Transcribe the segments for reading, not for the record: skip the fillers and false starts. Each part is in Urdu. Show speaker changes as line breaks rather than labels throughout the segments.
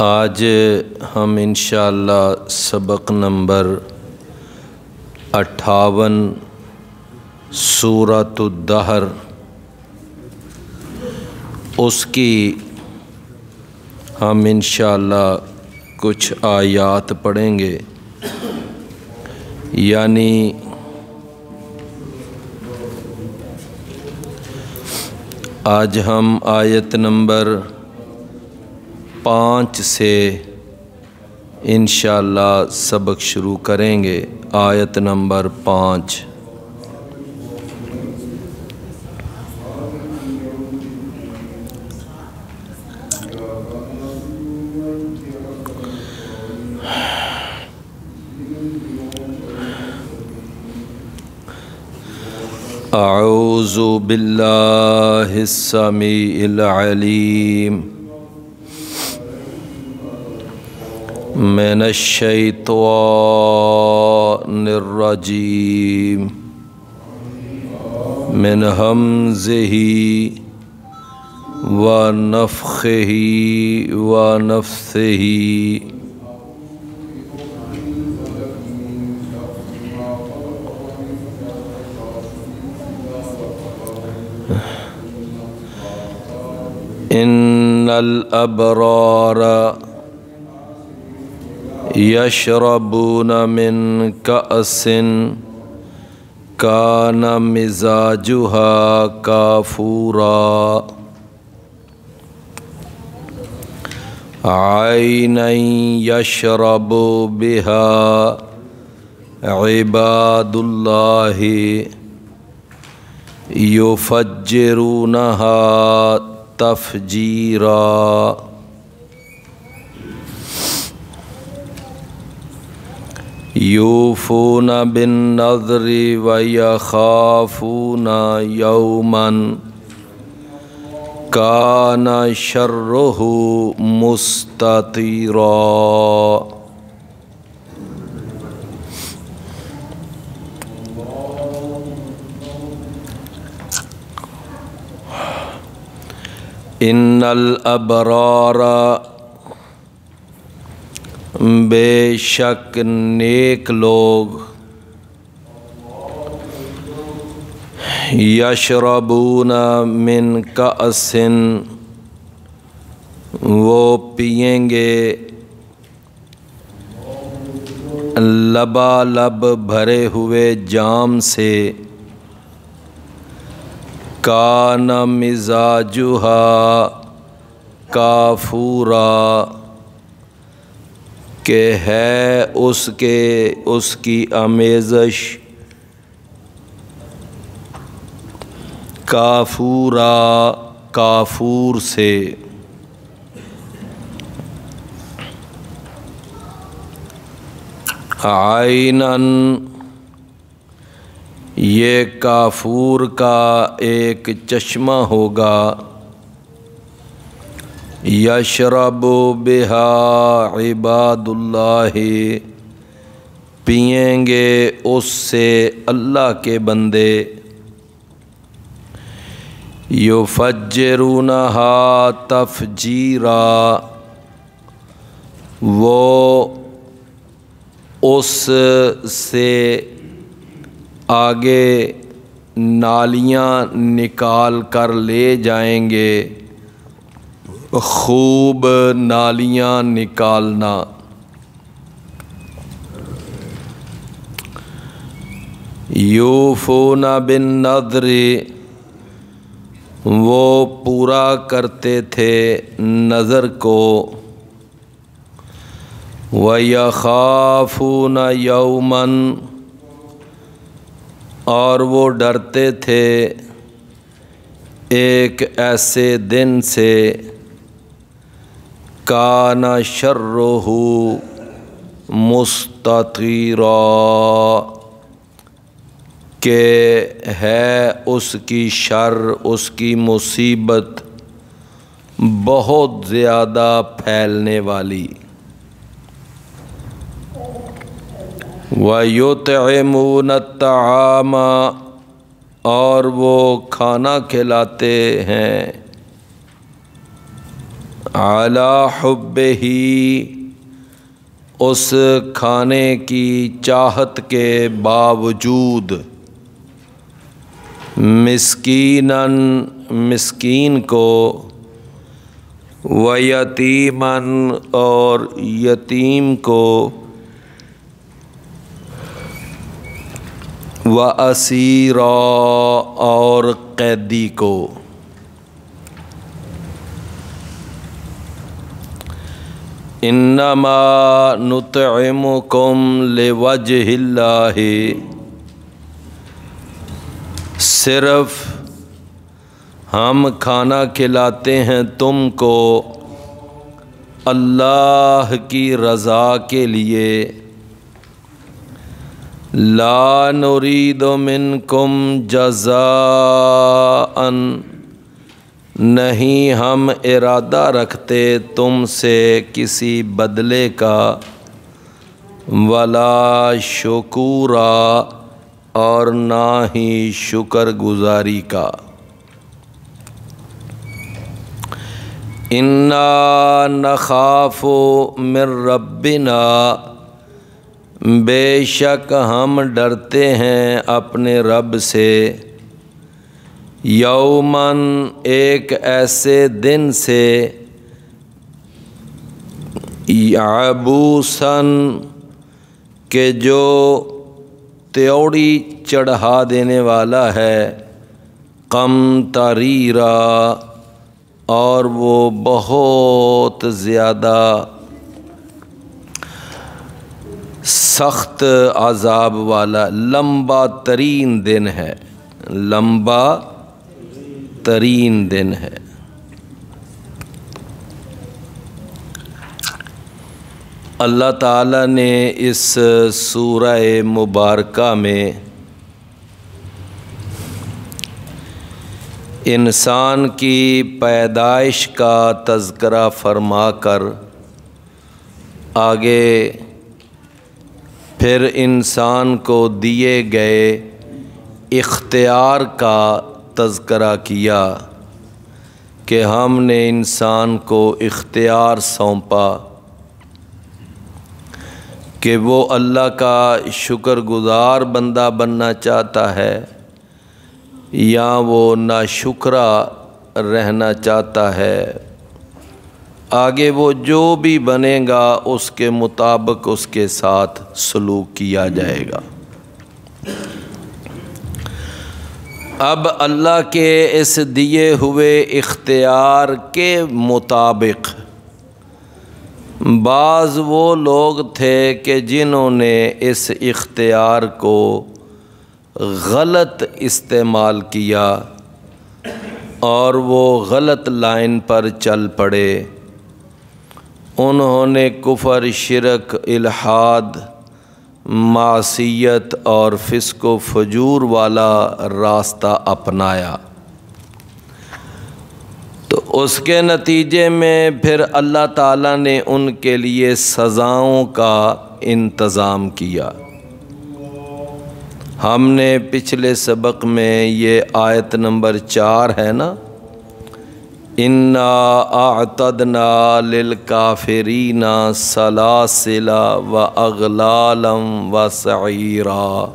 آج ہم انشاءاللہ سبق نمبر 58 سورۃ الدہر اس کی ہم انشاءاللہ کچھ آیات پڑھیں گے، یعنی آج ہم آیت نمبر 5 سے انشاءاللہ سبق شروع کریں گے۔ آیت نمبر 5۔ اعوذ باللہ السمیع العلیم من الشیطان الرجیم من ہمزہ ونفخہ ونفثہ ان الابرار یشربون من کأس کان مزاجها کافورا عینا یشرب بها عباد اللہ یفجرونها تفجیرا یوفون بالنذر ویخافون یوما کان شرہ مستطیرا ان الابرار بے شک نیک لوگ یشربون من کأس وہ پئیں گے لبالب بھرے ہوئے جام سے کان مزاجها کافورا کہ ہے اس کی آمیزش کافورا کافور سے۔ عیناً یہ کافور کا ایک چشمہ ہوگا، یشرب بہا عباد اللہ پئیں گے اس سے اللہ کے بندے، یفجرونہا تفجیرا وہ اس سے آگے نالیاں نکال کر لے جائیں گے، خوب نالیاں نکالنا۔ یوفون بالنذر وہ پورا کرتے تھے نذر کو، وَيَخَافُونَ يَوْمًا اور وہ ڈرتے تھے ایک ایسے دن سے، کان شرہ مستطیرا کہ ہے اس کی شر، اس کی مصیبت بہت زیادہ پھیلنے والی۔ وَيُطْعِمُونَ الطَّعَامَ اور وہ کھانا کھلاتے ہیں، علی حبہ، اس کھانے کی چاہت کے باوجود، مسکیناً مسکین کو، و یتیماً اور یتیم کو، و اسیرا اور قیدی کو۔ انما نطعمکم لوجہ اللہ، صرف ہم کھانا کھلاتے ہیں تم کو اللہ کی رضا کے لیے، لا نرید منکم جزاء، نہیں ہم ارادہ رکھتے تم سے کسی بدلے کا، ولا شکورا اور نہ ہی شکر گزاری کا۔ انا نخاف من ربنا، بے شک ہم ڈرتے ہیں اپنے رب سے، یوماً ایک ایسے دن سے، عبوساً کہ جو تیوڑی چڑھا دینے والا ہے، قمطریرا اور وہ بہت زیادہ سخت عذاب والا، لمبا ترین دن ہے، لمبا ترین دن ہے۔ اللہ تعالیٰ نے اس سورہ مبارکہ میں انسان کی پیدائش کا تذکرہ فرما کر آگے پھر انسان کو دیے گئے اختیار کا تذکرہ کیا کہ ہم نے انسان کو اختیار سونپا کہ وہ اللہ کا شکر گزار بندہ بننا چاہتا ہے یا وہ ناشکرا رہنا چاہتا ہے۔ آگے وہ جو بھی بنے گا اس کے مطابق اس کے ساتھ سلوک کیا جائے گا۔ اب اللہ کے اس دیے ہوئے اختیار کے مطابق بعض وہ لوگ تھے کہ جنہوں نے اس اختیار کو غلط استعمال کیا اور وہ غلط لائن پر چل پڑے۔ انہوں نے کفر، شرک، الحاد، معصیت اور فسق و فجور والا راستہ اپنایا، تو اس کے نتیجے میں پھر اللہ تعالیٰ نے ان کے لیے سزاؤں کا انتظام کیا۔ ہم نے پچھلے سبق میں یہ آیت نمبر 4 ہے نا، اِنَّا أَعْتَدْنَا لِلْكَافِرِينَ سَلَاسِلَ وَأَغْلَالًا وَسَعِيرًا،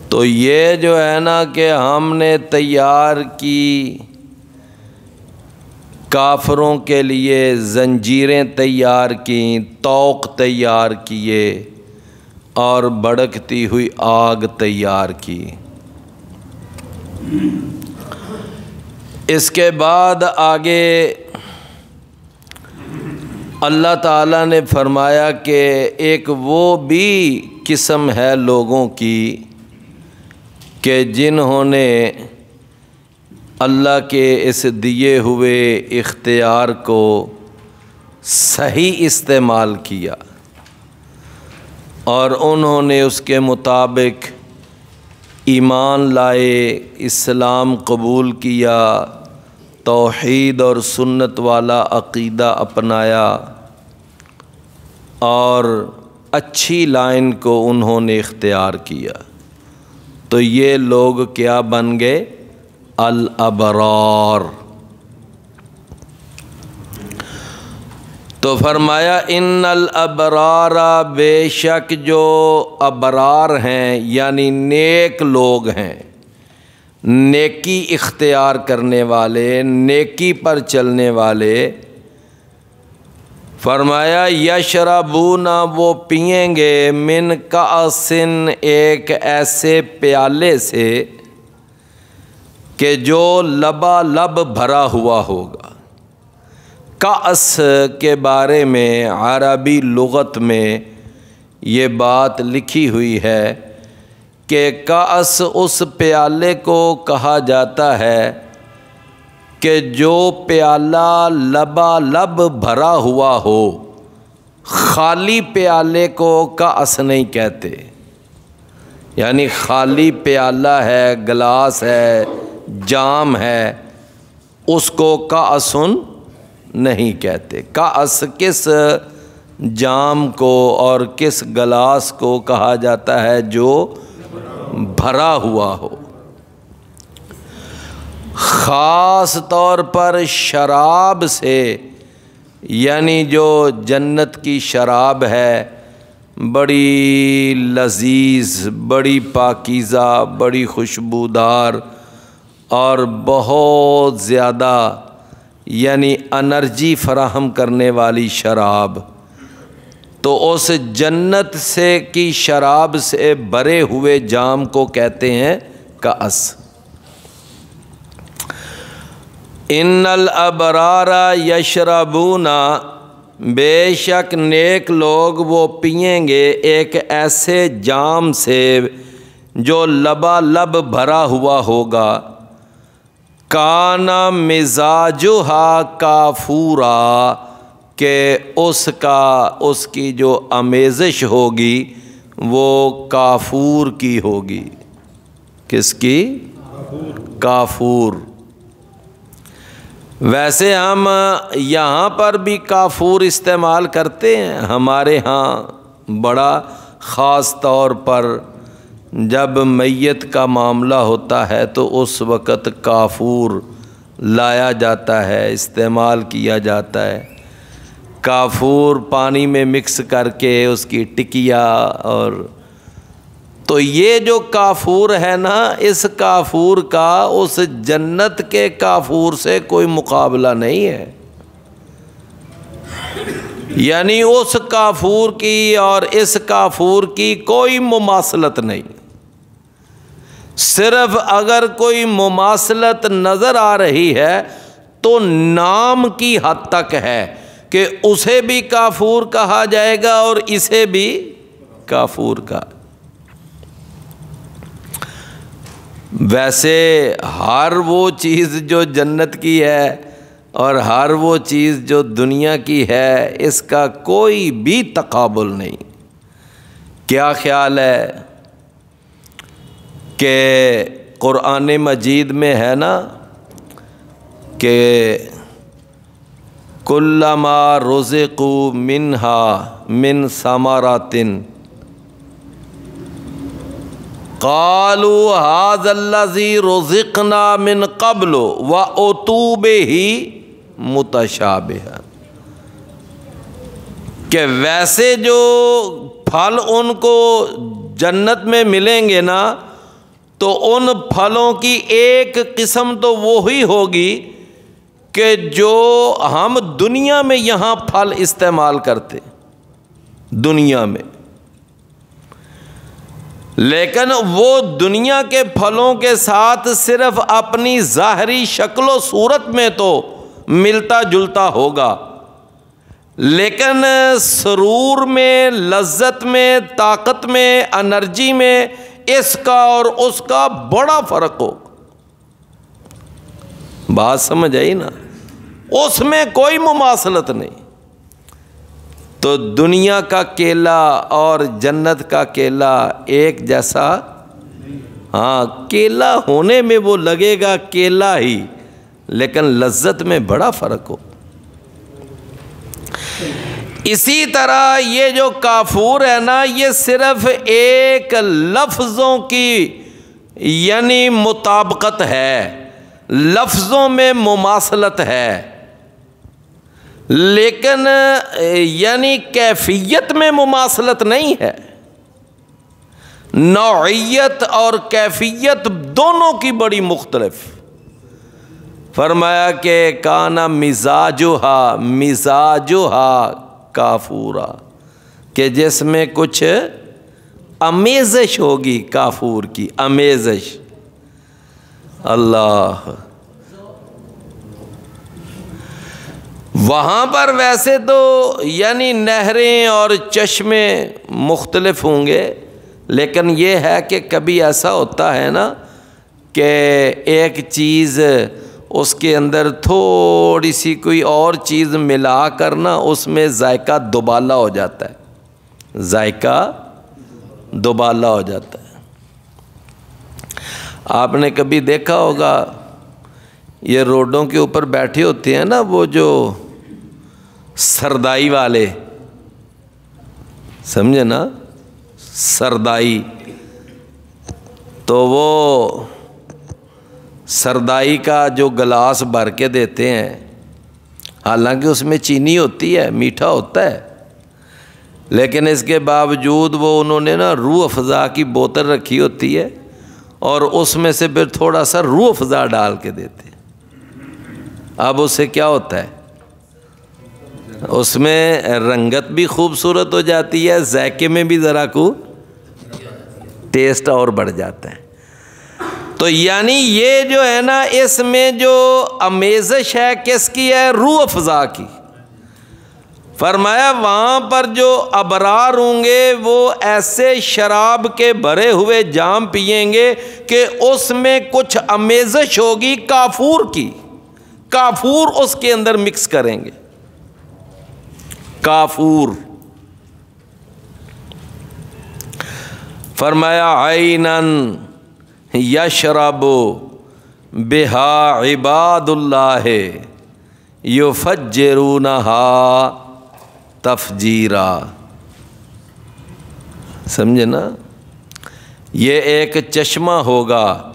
تو یہ جو ہے نا کہ ہم نے تیار کی کافروں کے لیے زنجیریں تیار کیں، طوق تیار کیے اور بھڑکتی ہوئی آگ تیار کی۔ اس کے بعد آگے اللہ تعالیٰ نے فرمایا کہ ایک وہ بھی قسم ہے لوگوں کی کہ جنہوں نے اللہ کے اس دیے ہوئے اختیار کو صحیح استعمال کیا اور انہوں نے اس کے مطابق ایمان لائے، اسلام قبول کیا، توحید اور سنت والا عقیدہ اپنایا اور اچھی لائن کو انہوں نے اختیار کیا، تو یہ لوگ کیا بن گئے؟ الابرار۔ تو فرمایا ان الابرار، بے شک جو ابرار ہیں یعنی نیک لوگ ہیں، نیکی اختیار کرنے والے، نیکی پر چلنے والے، فرمایا یشربون، وہ پئیں گے، من کأس، ایک ایسے پیالے سے کہ جو لبالب بھرا ہوا ہوگا۔ کأس کے بارے میں عربی لغت میں یہ بات لکھی ہوئی ہے کہ کأس اس پیالے کو کہا جاتا ہے کہ جو پیالہ لبالب بھرا ہوا ہو، خالی پیالے کو کأس نہیں کہتے، یعنی خالی پیالہ ہے، گلاس ہے، جام ہے، اس کو کأس نہیں کہتے۔ کأس کس جام کو اور کس گلاس کو کہا جاتا ہے؟ جو بھرا ہوا ہو۔ خاص طور پر شراب سے، یعنی جو جنت کی شراب ہے، بڑی لذیذ، بڑی پاکیزہ، بڑی خوشبودار اور بہت زیادہ یعنی انرجی فراہم کرنے والی شراب، تو اس جنت سے کی شراب سے بھرے ہوئے جام کو کہتے ہیں کأس۔ ان الابرار یشربون، بے شک نیک لوگ وہ پئیں گے ایک ایسے جام سے جو لبالب بھرا ہوا ہوگا، کان مزاجہا کافورا، کہ اس کی جو آمیزش ہوگی وہ کافور کی ہوگی۔ کس کی؟ کافور۔ ویسے ہم یہاں پر بھی کافور استعمال کرتے ہیں، ہمارے ہاں بڑا خاص طور پر جب میت کا معاملہ ہوتا ہے تو اس وقت کافور لایا جاتا ہے، استعمال کیا جاتا ہے۔ کافور پانی میں مکس کر کے اس کی ٹکیا، اور تو یہ جو کافور ہے نا، اس کافور کا اس جنت کے کافور سے کوئی مقابلہ نہیں ہے، یعنی اس کافور کی اور اس کافور کی کوئی مماثلت نہیں۔ صرف اگر کوئی مماثلت نظر آ رہی ہے تو نام کی حد تک ہے کہ اسے بھی کافور کہا جائے گا اور اسے بھی کافور کا۔ ویسے ہر وہ چیز جو جنت کی ہے اور ہر وہ چیز جو دنیا کی ہے، اس کا کوئی بھی تقابل نہیں۔ کیا خیال ہے کہ قرآن مجید میں ہے نا کہ کلما رزقوا منہا من ثمرات قالوا ھذا الذی رزقنا من قبل واتوا بہ متشابہا، کہ ویسے جو پھل ان کو جنت میں ملیں گے نا، تو ان پھلوں کی ایک قسم تو وہی ہوگی کہ جو ہم دنیا میں یہاں پھل استعمال کرتے دنیا میں، لیکن وہ دنیا کے پھلوں کے ساتھ صرف اپنی ظاہری شکل و صورت میں تو ملتا جلتا ہوگا، لیکن سرور میں، لذت میں، طاقت میں، انرجی میں اس کا اور اس کا بڑا فرق ہو۔ بات سمجھ آئی نا؟ اس میں کوئی مماثلت نہیں۔ تو دنیا کا کیلا اور جنت کا کیلا ایک جیسا، ہاں کیلا ہونے میں وہ لگے گا کیلا ہی، لیکن لذت میں بڑا فرق ہو۔ اسی طرح یہ جو کافور ہے نا، یہ صرف ایک لفظوں کی یعنی مطابقت ہے، لفظوں میں مماثلت ہے، لیکن یعنی کیفیت میں مماثلت نہیں ہے، نوعیت اور کیفیت دونوں کی بڑی مختلف۔ فرمایا کہ کانا مزاجھا کافورا، کہ جس میں کچھ امیزش ہوگی، کافور کی امیزش۔ اللہ، وہاں پر ویسے تو یعنی نہریں اور چشمے مختلف ہوں گے، لیکن یہ ہے کہ کبھی ایسا ہوتا ہے نا کہ ایک چیز اس کے اندر تھوڑی سی کوئی اور چیز ملا کر نا اس میں ذائقہ دوبالا ہو جاتا ہے، ذائقہ دوبالا ہو جاتا ہے۔ آپ نے کبھی دیکھا ہوگا یہ روڈوں کے اوپر بیٹھے ہوتے ہیں نا وہ جو سردائی والے، سمجھے نا، سردائی، تو وہ سردائی کا جو گلاس بھر کے دیتے ہیں، حالانکہ اس میں چینی ہوتی ہے، میٹھا ہوتا ہے، لیکن اس کے باوجود وہ انہوں نے نا روح افزا کی بوتل رکھی ہوتی ہے اور اس میں سے پھر تھوڑا سا روح افزا ڈال کے دیتے ہیں۔ اب اس سے کیا ہوتا ہے، اس میں رنگت بھی خوبصورت ہو جاتی ہے، ذائقے میں بھی ذرا کو ٹیسٹ اور بڑھ جاتا ہے۔ تو یعنی یہ جو ہے نا اس میں جو امیزش ہے کس کی ہے، روح افزا کی۔ فرمایا وہاں پر جو ابرار ہوں گے وہ ایسے شراب کے بھرے ہوئے جام پئیں گے کہ اس میں کچھ امیزش ہوگی کافور کی، کافور اس کے اندر مکس کریں گے، کافور۔ فرمایا عینن یشرب بہا عباد اللہ یفجرونہا تفجیرا، سمجھے نا، یہ ایک چشمہ ہوگا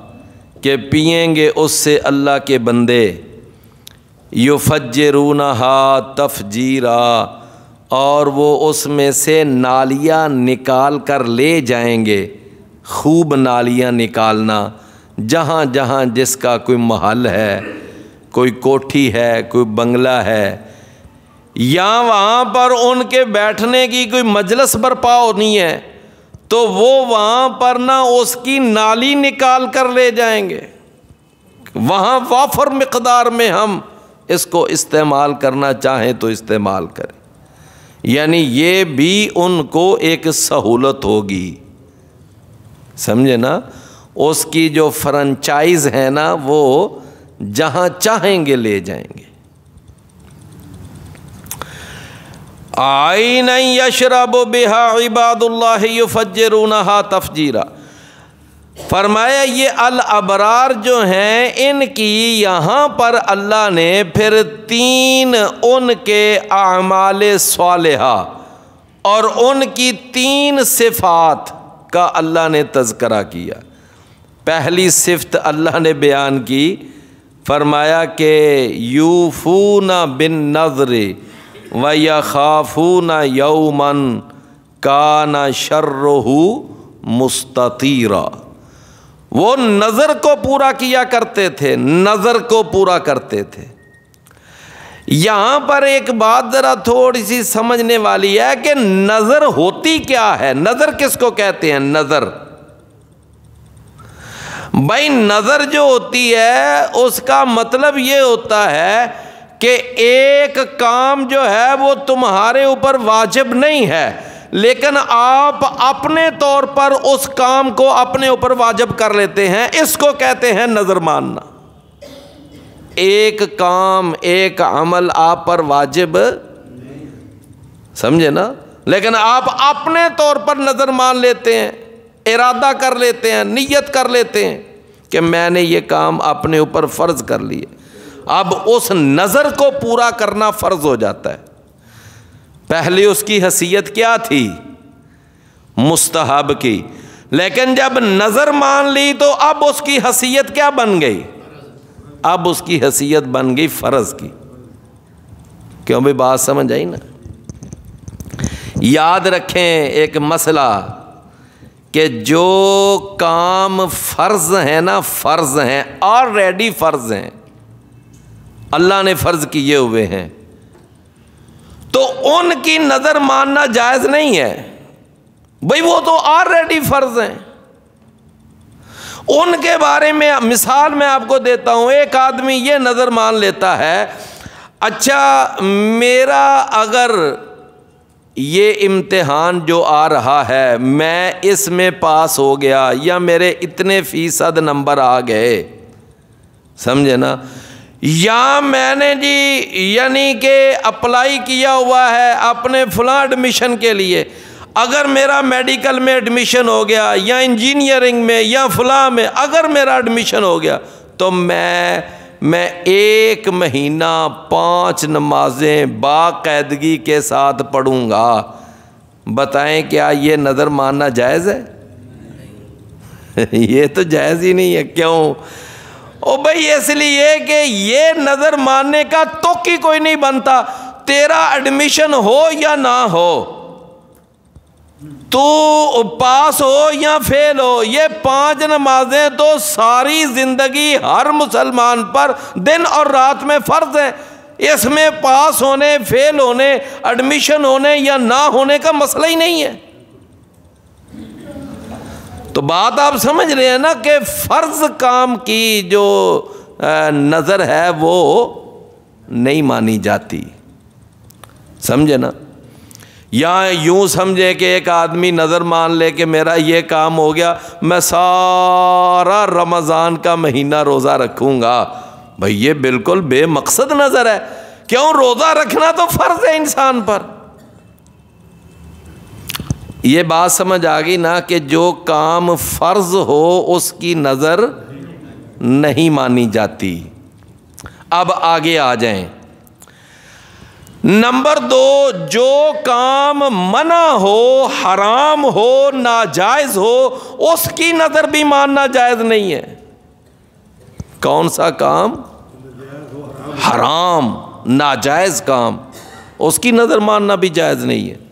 کہ پئیں گے اس سے اللہ کے بندے، یفجرونہا تفجیرا، اور وہ اس میں سے نالیاں نکال کر لے جائیں گے، خوب نالیاں نکالنا، جہاں جہاں جس کا کوئی محل ہے، کوئی کوٹھی ہے، کوئی بنگلہ ہے، یا وہاں پر ان کے بیٹھنے کی کوئی مجلس برپا ہونی ہے تو وہ وہاں پر نہ اس کی نالی نکال کر لے جائیں گے، وہاں وافر مقدار میں ہم اس کو استعمال کرنا چاہیں تو استعمال کریں۔ یعنی یہ بھی ان کو ایک سہولت ہوگی، سمجھے نا، اس کی جو فرنچائز ہے نا وہ جہاں چاہیں گے لے جائیں گے۔ عین یشرب بہا عباد اللہ یفجرونہا تفجیرا۔ فرمایا یہ الابرار جو ہیں ان کی یہاں پر اللہ نے پھر تین ان کے اعمال صالحہ اور ان کی تین صفات کا اللہ نے تذکرہ کیا۔ پہلی صفت اللہ نے بیان کی، فرمایا کہ یوفون بالنذر وَيَخَافُونَ يَوْمًا كَانَ شَرُّهُ مُسْتَطِيرًا، وہ نظر کو پورا کیا کرتے تھے، نظر کو پورا کرتے تھے۔ یہاں پر ایک بات ذرا تھوڑی سی سمجھنے والی ہے کہ نظر ہوتی کیا ہے، نظر کس کو کہتے ہیں، نظر بھائی نظر جو ہوتی ہے اس کا مطلب یہ ہوتا ہے کہ ایک کام جو ہے وہ تمہارے اوپر واجب نہیں ہے لیکن آپ اپنے طور پر اس کام کو اپنے اوپر واجب کر لیتے ہیں، اس کو کہتے ہیں نظر ماننا۔ ایک کام ایک عمل آپ پر واجب، سمجھے نا، لیکن آپ اپنے طور پر نظر مان لیتے ہیں، ارادہ کر لیتے ہیں، نیت کر لیتے ہیں کہ میں نے یہ کام اپنے اوپر فرض کر لیے۔ اب اس نظر کو پورا کرنا فرض ہو جاتا ہے۔ پہلے اس کی حیثیت کیا تھی، مستحب کی، لیکن جب نظر مان لی تو اب اس کی حیثیت کیا بن گئی، اب اس کی حیثیت بن گئی فرض کی۔ کیوں بھی بات سمجھ آئی نا؟ یاد رکھیں ایک مسئلہ کہ جو کام فرض ہیں نا، فرض ہیں، آلریڈی فرض ہیں، اللہ نے فرض کیے ہوئے ہیں، تو ان کی نظر ماننا جائز نہیں ہے بھئی، وہ تو آلریڈی فرض ہیں۔ ان کے بارے میں مثال میں آپ کو دیتا ہوں۔ ایک آدمی یہ نظر مان لیتا ہے، اچھا میرا اگر یہ امتحان جو آ رہا ہے میں اس میں پاس ہو گیا یا میرے اتنے فیصد نمبر آ گئے، سمجھے نا، یا میں نے جی یعنی کہ اپلائی کیا ہوا ہے اپنے فلاں ایڈمیشن کے لیے، اگر میرا میڈیکل میں ایڈمیشن ہو گیا یا انجینئرنگ میں یا فلاں میں اگر میرا ایڈمیشن ہو گیا تو میں 1 مہینہ 5 نمازیں باقاعدگی کے ساتھ پڑھوں گا۔ بتائیں کیا یہ نظر ماننا جائز ہے؟ یہ تو جائز ہی نہیں ہے۔ کیوں؟ او بھائی اس لیے کہ یہ نظر ماننے کا توق ہی کوئی نہیں بنتا، تیرا ایڈمیشن ہو یا نہ ہو، تو پاس ہو یا فیل ہو، یہ 5 نمازیں تو ساری زندگی ہر مسلمان پر دن اور رات میں فرض ہیں۔ اس میں پاس ہونے، فیل ہونے، ایڈمیشن ہونے یا نہ ہونے کا مسئلہ ہی نہیں ہے۔ تو بات آپ سمجھ رہے ہیں نا کہ فرض کام کی جو نظر ہے وہ نہیں مانی جاتی، سمجھے نا؟ یا یوں سمجھے کہ ایک آدمی نظر مان لے کہ میرا یہ کام ہو گیا، میں سارا رمضان کا مہینہ روزہ رکھوں گا۔ بھئی یہ بالکل بے مقصد نظر ہے۔ کیوں؟ روزہ رکھنا تو فرض ہے انسان پر۔ یہ بات سمجھ آ گئی نا کہ جو کام فرض ہو اس کی نظر نہیں مانی جاتی۔ اب آگے آ جائیں۔ نمبر 2، جو کام منع ہو، حرام ہو، ناجائز ہو، اس کی نظر بھی ماننا جائز نہیں ہے۔ کون سا کام؟ حرام، ناجائز کام، اس کی نظر ماننا بھی جائز نہیں ہے۔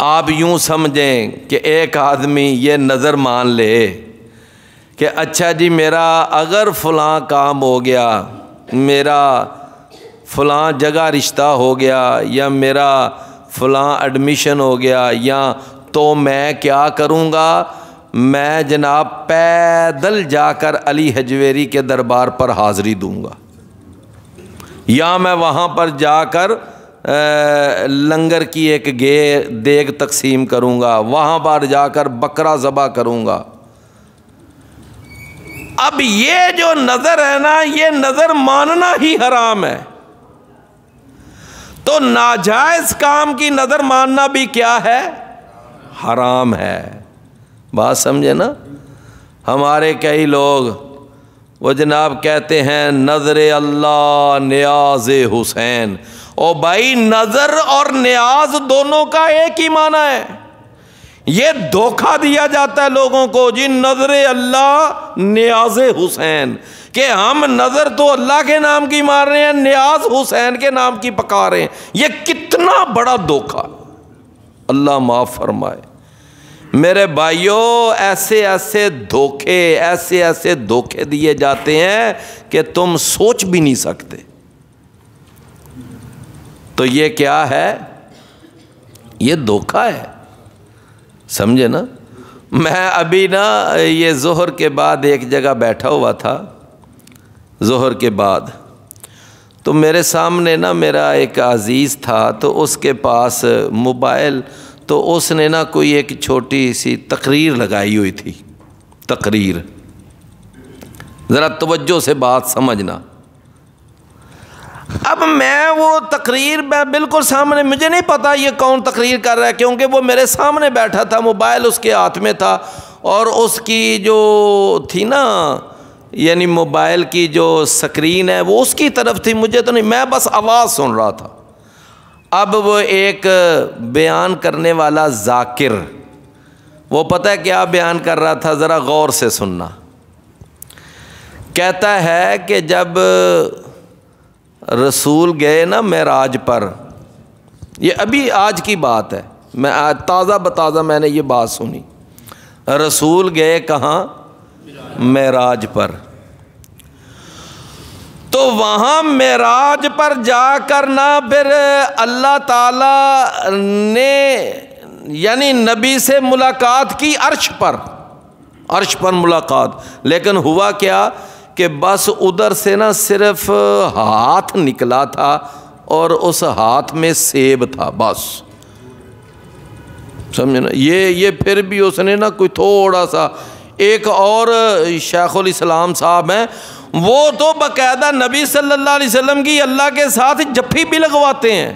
آپ یوں سمجھیں کہ ایک آدمی یہ نظر مان لے کہ اچھا جی میرا اگر فلاں کام ہو گیا، میرا فلاں جگہ رشتہ ہو گیا یا میرا فلاں ایڈمیشن ہو گیا، یا تو میں کیا کروں گا، میں جناب پیدل جا کر علی حجویری کے دربار پر حاضری دوں گا، یا میں وہاں پر جا کر لنگر کی ایک دیگ تقسیم کروں گا، وہاں پر جا کر بکرا ذبح کروں گا۔ اب یہ جو نظر ہے نا، یہ نظر ماننا ہی حرام ہے۔ تو ناجائز کام کی نظر ماننا بھی کیا ہے؟ حرام ہے۔ بات سمجھے نا؟ ہمارے کئی لوگ وہ جناب کہتے ہیں نظر اللہ نیاز حسین۔ او بھائی نظر اور نیاز دونوں کا ایک ہی معنی ہے۔ یہ دھوکہ دیا جاتا ہے لوگوں کو، جی نظر اللہ نیاز حسین، کہ ہم نظر تو اللہ کے نام کی مار رہے ہیں، نیاز حسین کے نام کی پکار رہے ہیں۔ یہ کتنا بڑا دھوکہ، اللہ معاف فرمائے۔ میرے بھائیوں ایسے ایسے دھوکے دیے جاتے ہیں کہ تم سوچ بھی نہیں سکتے۔ تو یہ کیا ہے؟ یہ دھوکہ ہے، سمجھے نا؟ میں ابھی نا یہ ظہر کے بعد ایک جگہ بیٹھا ہوا تھا، ظہر کے بعد تو میرے سامنے نا میرا ایک عزیز تھا، تو اس کے پاس موبائل، تو اس نے نا کوئی ایک چھوٹی سی تقریر لگائی ہوئی تھی۔ تقریر، ذرا توجہ سے بات سمجھنا۔ اب میں وہ تقریر میں بالکل سامنے، مجھے نہیں پتا یہ کون تقریر کر رہا ہے، کیونکہ وہ میرے سامنے بیٹھا تھا، موبائل اس کے ہاتھ میں تھا، اور اس کی جو تھی نا یعنی موبائل کی جو سکرین ہے وہ اس کی طرف تھی، مجھے تو نہیں، میں بس آواز سن رہا تھا۔ اب وہ ایک بیان کرنے والا ذاکر، وہ پتہ ہے کیا بیان کر رہا تھا، ذرا غور سے سننا۔ کہتا ہے کہ جب رسول گئے نا معراج پر، یہ ابھی آج کی بات ہے، میں آج تازہ بتازہ میں نے یہ بات سنی، رسول گئے کہاں؟ معراج پر۔ تو وہاں معراج پر جا کر نہ پھر اللہ تعالیٰ نے یعنی نبی سے ملاقات کی عرش پر ملاقات، لیکن ہوا کیا کہ بس ادھر سے نا صرف ہاتھ نکلا تھا اور اس ہاتھ میں سیب تھا، بس سمجھے نا۔ یہ پھر بھی اس نے نا کوئی تھوڑا سا، ایک اور شیخ الاسلام صاحب ہیں، وہ تو باقاعدہ نبی صلی اللہ علیہ وسلم کی اللہ کے ساتھ جفی بھی لگواتے ہیں،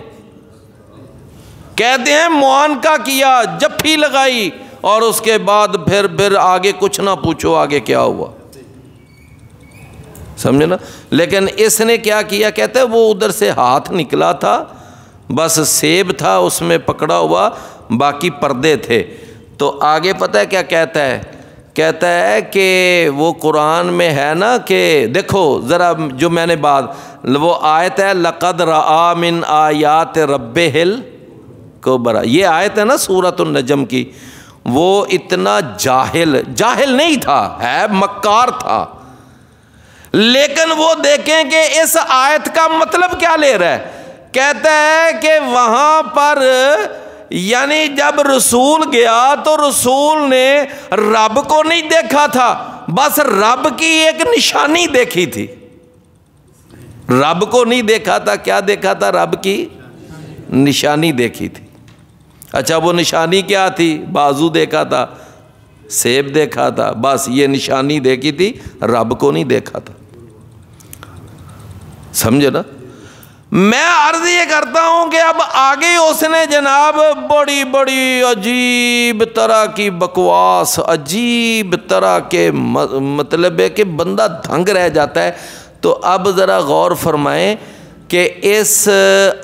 کہتے ہیں معانقہ کیا، جفی لگائی، اور اس کے بعد پھر آگے کچھ نہ پوچھو آگے کیا ہوا، سمجھے نا۔ لیکن اس نے کیا کیا، کہتے ہیں وہ ادھر سے ہاتھ نکلا تھا، بس سیب تھا اس میں پکڑا ہوا، باقی پردے تھے۔ تو آگے پتہ ہے کیا کہتا ہے؟ کہتا ہے کہ وہ قرآن میں ہے نا کہ دیکھو ذرا جو میں نے بات، وہ آیت ہے لَقَدْ رَآ مِنْ آیات رَبِّهِ الْکُبْرىٰ، یہ آیت ہے نا سورۃ النجم کی۔ وہ اتنا جاہل نہیں تھا، ہے مکار تھا، لیکن وہ دیکھیں کہ اس آیت کا مطلب کیا لے رہا ہے۔ کہتا ہے کہ وہاں پر یعنی جب رسول گیا تو رسول نے رب کو نہیں دیکھا تھا، بس رب کی ایک نشانی دیکھی تھی، رب کو نہیں دیکھا تھا، کیا دیکھا تھا؟ رب کی نشانی دیکھی تھی۔ اچھا وہ نشانی کیا تھی؟ بازو دیکھا تھا، سیب دیکھا تھا، بس یہ نشانی دیکھی تھی، رب کو نہیں دیکھا تھا، سمجھے نا۔ میں عرض یہ کرتا ہوں کہ اب آگے اس نے جناب بڑی بڑی عجیب طرح کی بکواس، عجیب طرح کے مطلب ہے کہ بندہ دھنگ رہ جاتا ہے۔ تو اب ذرا غور فرمائیں کہ اس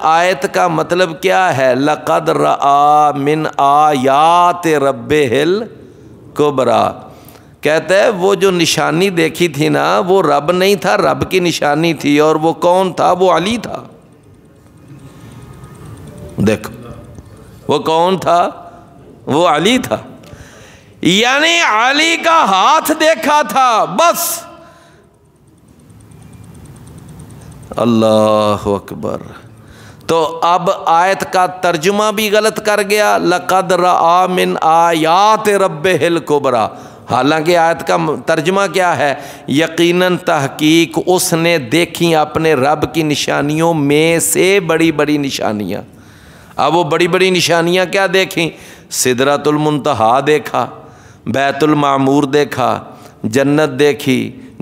آیت کا مطلب کیا ہے؟ لَقَدْ رَآ مِنْ آیات رَبِّهِ الْکُبْرىٰ، کہتا ہے وہ جو نشانی دیکھی تھی نا وہ رب نہیں تھا، رب کی نشانی تھی، اور وہ کون تھا؟ وہ علی تھا۔ دیکھو وہ کون تھا؟ وہ علی تھا، یعنی علی کا ہاتھ دیکھا تھا بس۔ اللہ اکبر۔ تو اب آیت کا ترجمہ بھی غلط کر گیا، لَقَدْ رَآ مِنْ آیات رَبِّهِ الْکُبْرىٰ، حالانکہ آیت کا ترجمہ کیا ہے؟ یقیناً تحقیق اس نے دیکھی اپنے رب کی نشانیوں میں سے بڑی بڑی نشانیاں۔ اب وہ بڑی بڑی نشانیاں کیا دیکھیں؟ سدرۃ المنتہا دیکھا، بیت المعمور دیکھا، جنت دیکھی،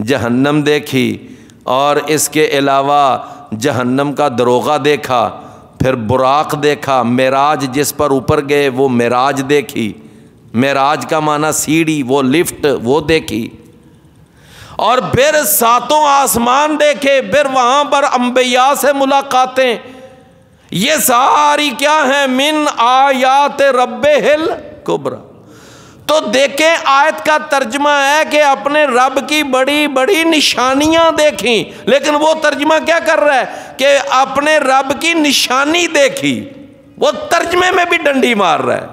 جہنم دیکھی، اور اس کے علاوہ جہنم کا دروغہ دیکھا، پھر براق دیکھا، معراج جس پر اوپر گئے وہ معراج دیکھی، معراج کا معنی سیڑھی، وہ لفٹ وہ دیکھی، اور پھر ساتوں آسمان دیکھے، پھر وہاں پر انبیاء سے ملاقاتیں، یہ ساری کیا ہیں؟ من آیات ربِّهِ الْکُبْرىٰ۔ تو دیکھیں آیت کا ترجمہ ہے کہ اپنے رب کی بڑی بڑی نشانیاں دیکھیں، لیکن وہ ترجمہ کیا کر رہا ہے کہ اپنے رب کی نشانی دیکھی، وہ ترجمے میں بھی ڈنڈی مار رہا ہے۔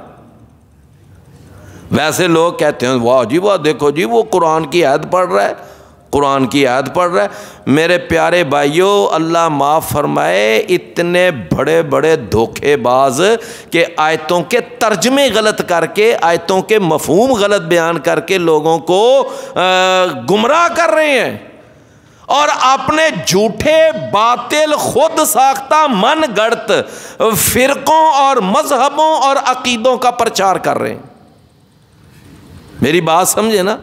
ویسے لوگ کہتے ہیں واہ جی واہ، دیکھو جی وہ قرآن کی آیت پڑھ رہا ہے، قرآن کی آیت پڑھ رہا ہے۔ میرے پیارے بھائیوں، اللہ معاف فرمائے، اتنے بڑے بڑے دھوکے باز کہ آیتوں کے ترجمے غلط کر کے، آیتوں کے مفہوم غلط بیان کر کے لوگوں کو گمراہ کر رہے ہیں، اور اپنے جھوٹے باطل خود ساختہ من گڑت فرقوں اور مذہبوں اور عقیدوں کا پرچار کر رہے ہیں۔ میری بات سمجھے نا،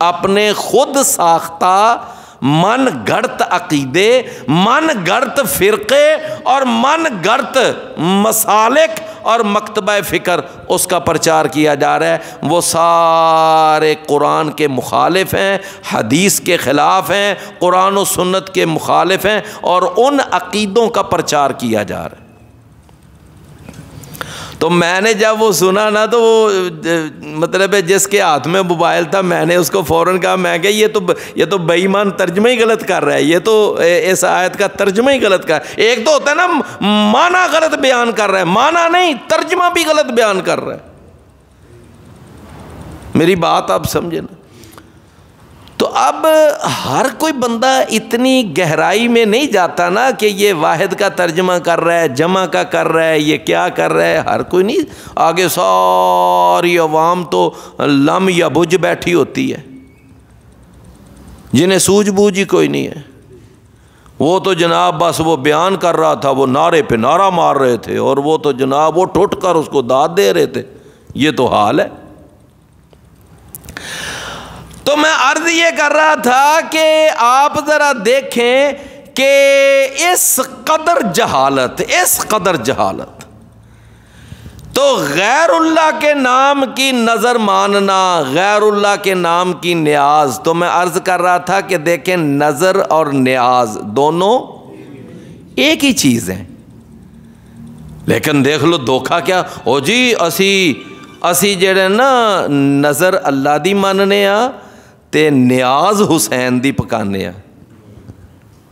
اپنے خود ساختہ من گڑت عقیدے، من گڑت فرقے اور من گڑت مسالک اور مکتبہ فکر، اس کا پرچار کیا جا رہا ہے۔ وہ سارے قرآن کے مخالف ہیں، حدیث کے خلاف ہیں، قرآن و سنت کے مخالف ہیں، اور ان عقیدوں کا پرچار کیا جا رہا ہے۔ تو میں نے جب وہ سنا نا تو وہ مطلب ہے جس کے ہاتھ میں موبائل تھا میں نے اس کو فوراً کہا، میں کہ یہ تو بے ایمان ترجمہ ہی غلط کر رہا ہے، یہ تو اس آیت کا ترجمہ ہی غلط کر رہا ہے۔ ایک تو ہوتا ہے نا معنی غلط بیان کر رہا ہے، معنی نہیں ترجمہ بھی غلط بیان کر رہا ہے۔ میری بات آپ سمجھے نا؟ تو اب ہر کوئی بندہ اتنی گہرائی میں نہیں جاتا نا کہ یہ واحد کا ترجمہ کر رہا ہے، جمع کا کر رہا ہے، یہ کیا کر رہا ہے، ہر کوئی نہیں۔ آگے ساری عوام تو لم یا بج بیٹھی ہوتی ہے، جنہیں سوجھ بوجھ ہی کوئی نہیں ہے۔ وہ تو جناب بس وہ بیان کر رہا تھا، وہ نعرے پہ نعرہ مار رہے تھے، اور وہ تو جناب وہ ٹوٹ کر اس کو داد دے رہے تھے۔ یہ تو حال ہے۔ تو میں عرض یہ کر رہا تھا کہ آپ ذرا دیکھیں کہ اس قدر جہالت تو غیر اللہ کے نام کی نظر ماننا، غیر اللہ کے نام کی نیاز۔ تو میں عرض کر رہا تھا کہ دیکھیں نظر اور نیاز دونوں ایک ہی چیز ہیں، لیکن دیکھ لو دھوکھا کیا ہو جی، اسی جڑے نا نظر اللہ دی ماننے آ تے نیاز حسین دی پکانے آ۔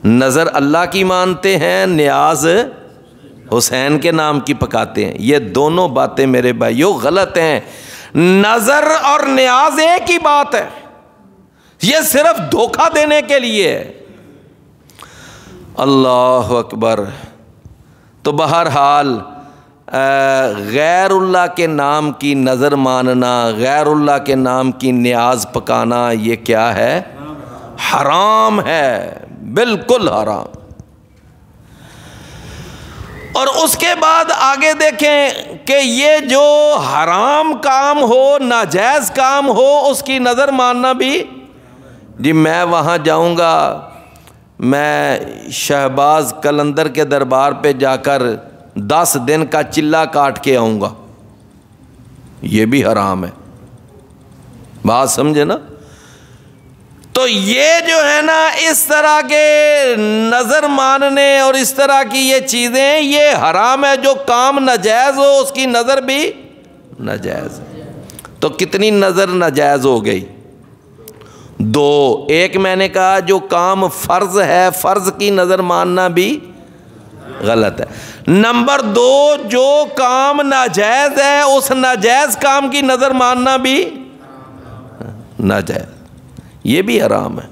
نظر اللہ کی مانتے ہیں، نیاز حسین کے نام کی پکاتے ہیں۔ یہ دونوں باتیں میرے بھائیو غلط ہیں۔ نظر اور نیاز ایک ہی بات ہے، یہ صرف دھوکہ دینے کے لیے ہے۔ اللہ اکبر۔ تو بہرحال غیر اللہ کے نام کی نظر ماننا، غیر اللہ کے نام کی نیاز پکانا، یہ کیا ہے؟ حرام ہے، بالکل حرام۔ اور اس کے بعد آگے دیکھیں کہ یہ جو حرام کام ہو، ناجائز کام ہو، اس کی نظر ماننا بھی، جی میں وہاں جاؤں گا، میں شہباز قلندر کے دربار پہ جا کر 10 دن کا چلہ کاٹ کے آؤں گا، یہ بھی حرام ہے۔ بات سمجھے نا؟ تو یہ جو ہے نا اس طرح کے نظر ماننے اور اس طرح کی یہ چیزیں، یہ حرام ہے۔ جو کام ناجائز ہو اس کی نظر بھی ناجائز ہے۔ تو کتنی نظر ناجائز ہو گئی؟ 2۔ ایک میں نے کہا جو کام فرض ہے، فرض کی نظر ماننا بھی غلط ہے۔ نمبر 2، جو کام ناجائز ہے اس ناجائز کام کی نظر ماننا بھی ناجائز، یہ بھی حرام ہے۔